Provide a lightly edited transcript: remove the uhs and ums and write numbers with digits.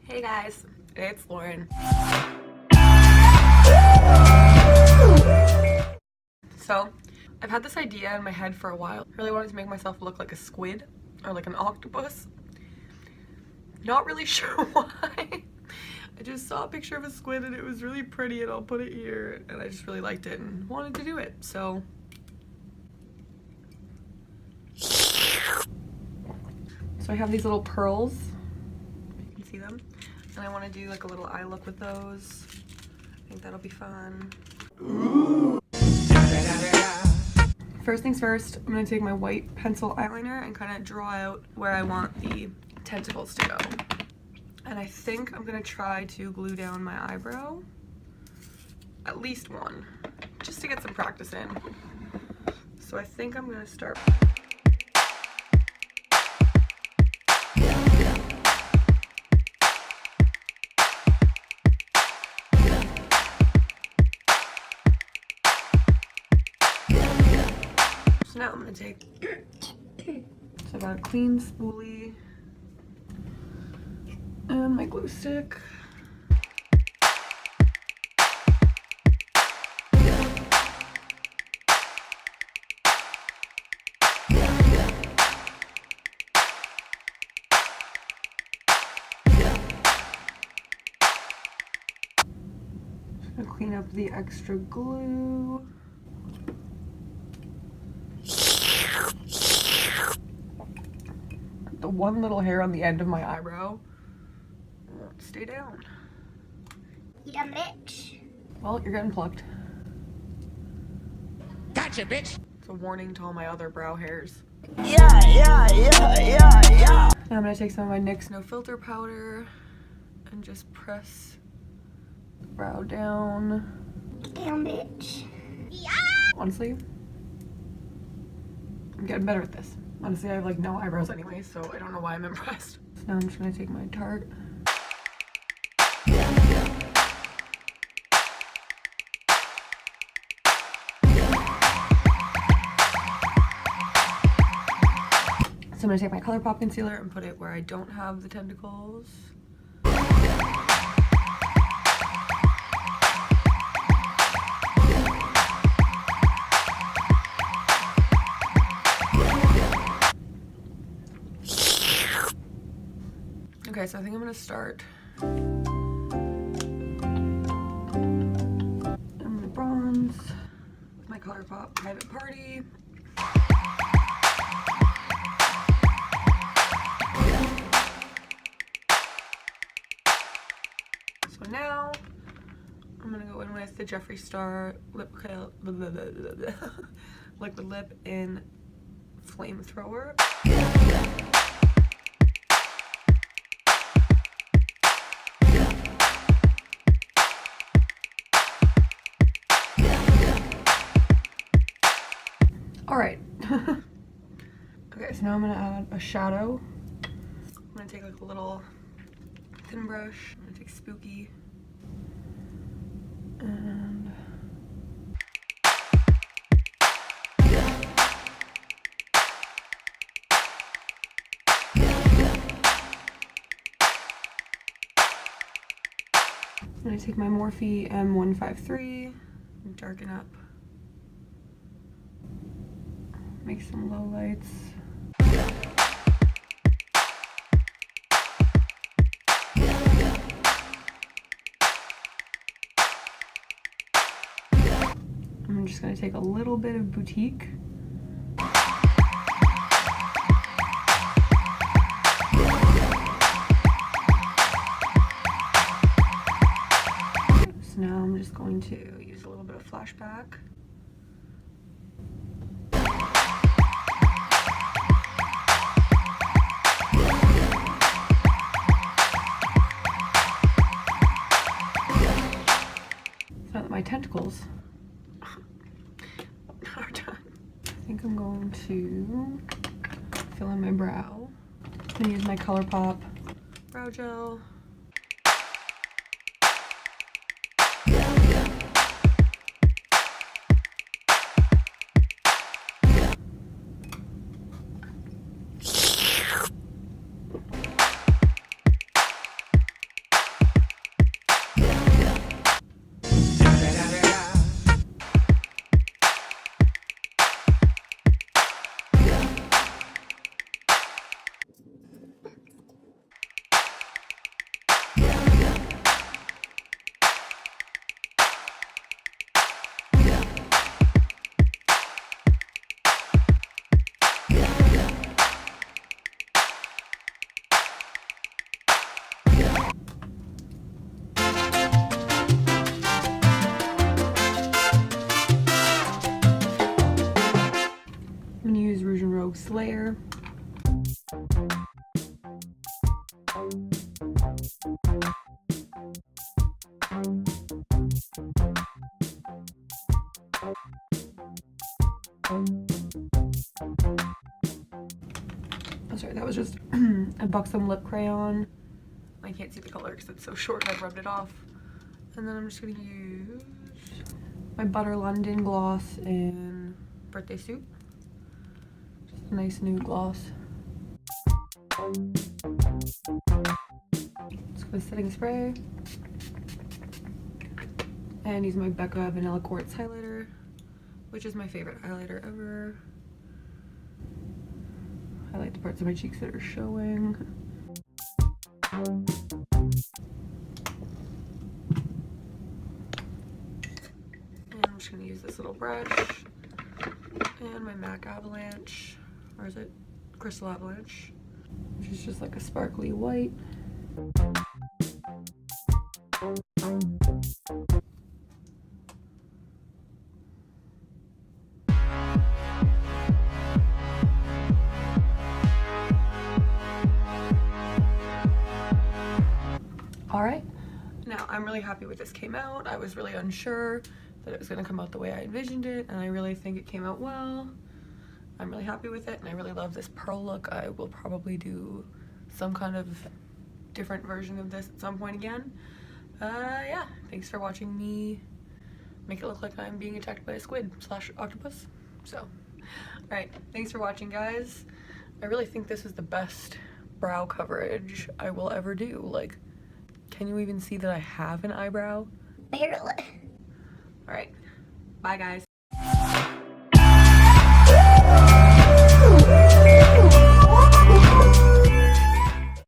Hey guys, it's Lauren. So, I've had this idea in my head for a while. I really wanted to make myself look like a squid or like an octopus. Not really sure why. I just saw a picture of a squid and it was really pretty and I'll put it here and I just really liked it and wanted to do it. So I have these little pearls, you can see them, and I want to do like a little eye look with those. I think that'll be fun. Ooh. First things first, I'm going to take my white pencil eyeliner and kind of draw out where I want the tentacles to go. And I think I'm going to try to glue down my eyebrow, at least one, just to get some practice in. So I think I'm going to start. So now I'm going to take, so I got a clean spoolie and my glue stick. Just gonna clean up the extra glue. The one little hair on the end of my eyebrow won't stay down. You done, bitch? Well, you're getting plucked. Gotcha, bitch! It's a warning to all my other brow hairs. Yeah. Now I'm gonna take some of my NYX No Filter powder and just press the brow down. Damn, bitch. Yeah! Honestly, I'm getting better at this. Honestly, I have like no eyebrows anyway, so I don't know why I'm impressed. So now I'm just gonna take my Tarte. So I'm gonna take my Colourpop concealer and put it where I don't have the tentacles. Okay, so I think I'm gonna start. I'm gonna bronze with my Colourpop Private Party. So now I'm gonna go in with the Jeffree Star liquid lip in Flamethrower. Alright. Okay, so now I'm gonna add a shadow. I'm gonna take like a little thin brush. I'm gonna take Spooky. And I'm gonna take my Morphe M153 and darken up. Make some low lights. I'm just going to take a little bit of Boutique. So now I'm just going to use a little bit of flashback. My tentacles are done. I think I'm going to fill in my brow. I'm gonna use my Colourpop brow gel. layer. Oh, sorry, that was just a Buxom lip crayon. I can't see the color because it's so short and I've rubbed it off. And then I'm just gonna use my Butter London gloss in Birthday Suit. Just a nice nude gloss. Let's go setting spray. And use my Becca Vanilla Quartz highlighter, which is my favorite highlighter ever. Highlight the parts of my cheeks that are showing. And I'm just gonna use this little brush and my MAC Avalanche, or is it Crystal Avalanche, which is just like a sparkly white. All right, now I'm really happy with this came out. I was really unsure that it was gonna come out the way I envisioned it, and I really think it came out well. I'm really happy with it, and I really love this pearl look. I will probably do some kind of different version of this at some point again. Yeah, thanks for watching me make it look like I'm being attacked by a squid / octopus. So, all right, thanks for watching, guys. I really think this is the best brow coverage I will ever do. Like, can you even see that I have an eyebrow? Barely. All right, bye guys.